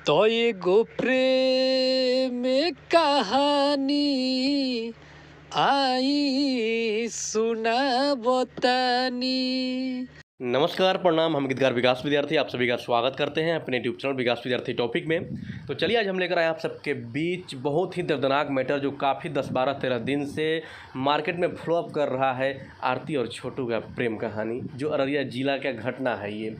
तो एगो प्रेम कहानी आई सुनाबतानी। नमस्कार, प्रणाम। हम गीतकार विकास विद्यार्थी आप सभी का स्वागत करते हैं अपने यूट्यूब चैनल विकास विद्यार्थी टॉपिक में। तो चलिए आज हम लेकर आए आप सबके बीच बहुत ही दर्दनाक मैटर जो काफ़ी 10-12-13 दिन से मार्केट में फ्लॉप कर रहा है। आरती और छोटू का प्रेम कहानी जो अररिया जिला का घटना है। ये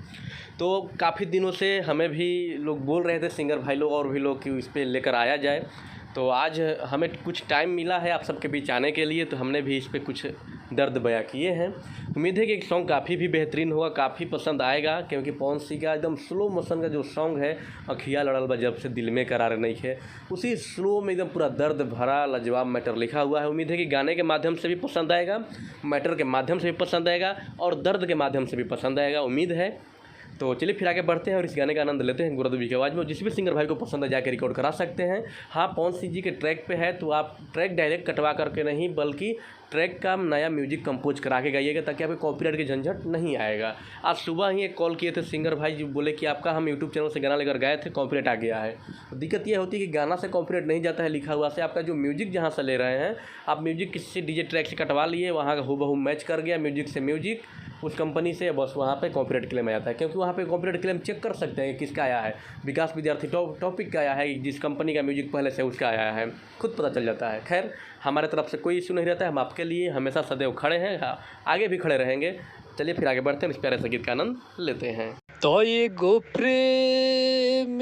तो काफ़ी दिनों से हमें भी लोग बोल रहे थे, सिंगर भाई लोग और भी लोग, कि इस पर लेकर आया जाए। तो आज हमें कुछ टाइम मिला है आप सबके बीच आने के लिए, तो हमने भी इस पर कुछ दर्द बयां किए हैं। उम्मीद है कि एक सॉन्ग काफ़ी भी बेहतरीन होगा, काफ़ी पसंद आएगा, क्योंकि पवन सिंह का एकदम स्लो मोशन का जो सॉन्ग है, अखिया लड़ल बा जब से दिल में करार नहीं है, उसी स्लो में एकदम पूरा दर्द भरा लाजवाब मैटर लिखा हुआ है। उम्मीद है कि गाने के माध्यम से भी पसंद आएगा, मैटर के माध्यम से भी पसंद आएगा और दर्द के माध्यम से भी पसंद आएगा, उम्मीद है। तो चलिए फिर आगे बढ़ते हैं और इस गाने का आनंद लेते हैं गुरुदेव जी की आवाज़ में। जिस भी सिंगर भाई को पसंद है जाकर रिकॉर्ड करा सकते हैं। हाँ, पवन सिंह जी के ट्रैक पे है तो आप ट्रैक डायरेक्ट कटवा करके नहीं, बल्कि ट्रैक का नया म्यूजिक कंपोज करा के गाइएगा, ताकि आपको कॉपीराइट की झंझट नहीं आएगा। आज सुबह ही एक कॉल किए थे सिंगर भाई जी, बोले कि आपका हम यूट्यूब चैनल से गाना लेकर गए थे, कॉपीराइट आ गया है। तो दिक्कत यह होती है कि गाना से कॉपीराइट नहीं जाता है लिखा हुआ से, आपका जो म्यूजिक जहाँ से ले रहे हैं, आप म्यूजिक किसी डीजे ट्रैक से कटवा लिए, वहाँ का हूबहू मैच कर गया म्यूजिक से म्यूजिक उस कंपनी से, बस वहाँ पे कॉपीराइट क्लेम आ जाता है। क्योंकि वहाँ पे कॉपीराइट क्लेम चेक कर सकते हैं कि किसका आया है, विकास विद्यार्थी टॉपिक का आया है, जिस कंपनी का म्यूजिक पहले से उसका आया है, खुद पता चल जाता है। खैर, हमारे तरफ से कोई इशू नहीं रहता है, हम आपके लिए हमेशा सदैव खड़े हैं, आगे भी खड़े रहेंगे। चलिए फिर आगे बढ़ते हैं, इस प्यारे से गीत का आनंद लेते हैं। तो एगो प्रेम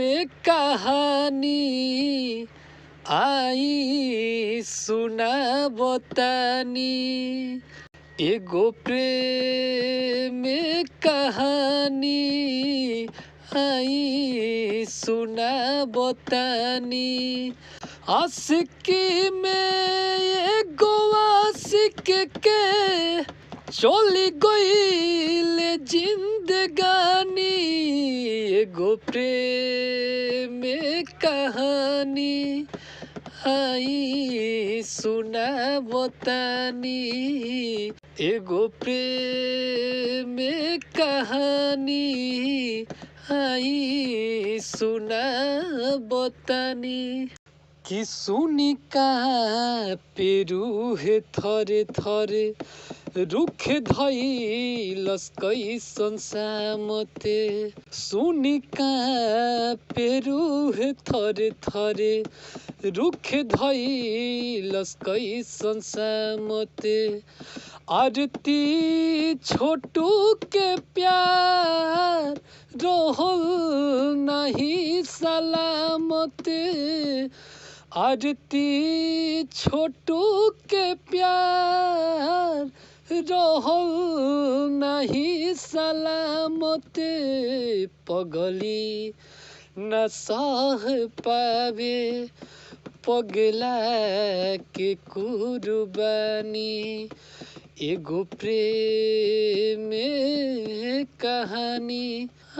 कहानी आई सुनाबतानी। एगो प्रेम कहानी आई सुनाबतानी। आशिकी में एगो आशिक के चली गईल जिंदगानी। एगो प्रेम कहानी आई सुनाबतानी। एगो प्रेम कहानी आई सुनाबतानी। कि सुनी का पेरूहे थरे थरे रुख धैलस कैसन सामते। सुनी का पेरूहे थरे थरे रुख धैलस कैसन सामते। आरती छोटू के प्यार रहल नहीं सलामते। आरती छोटू के प्यार रहल नहीं सलामते। पगली न सह पावे पगला के कुर्बानी। एगो प्रेम कहानी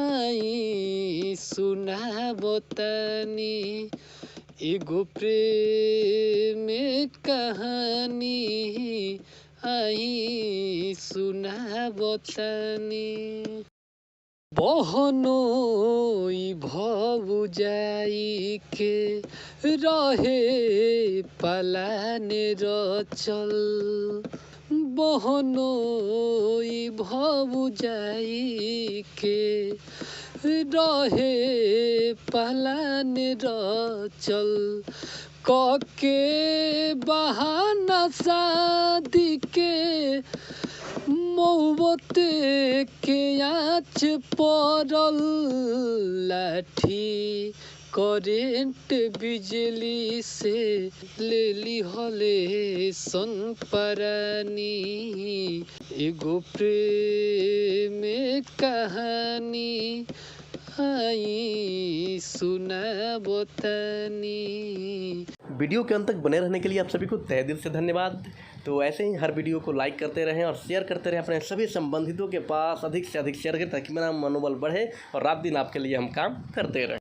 आई सुनाबतानी। एगो प्रेम कहानी आई सुनाबतानी। बहनोई भौजाई के रहे पलाने रचल। बहनोई भौजाई के रहे पलाने रचल। कके बहाना शादी के मौबत के आँच पड़ल। लाठी करेंट बिजली से ले ली हले सन परानी। एगो प्रेम कहानी आई सुनाबतानी। वीडियो के अंत तक बने रहने के लिए आप सभी को तहे दिल से धन्यवाद। तो ऐसे ही हर वीडियो को लाइक करते रहें और शेयर करते रहें अपने सभी संबंधितों के पास, अधिक से अधिक शेयर करें, ताकि मेरा मनोबल बढ़े और रात दिन आपके लिए हम काम करते रहें।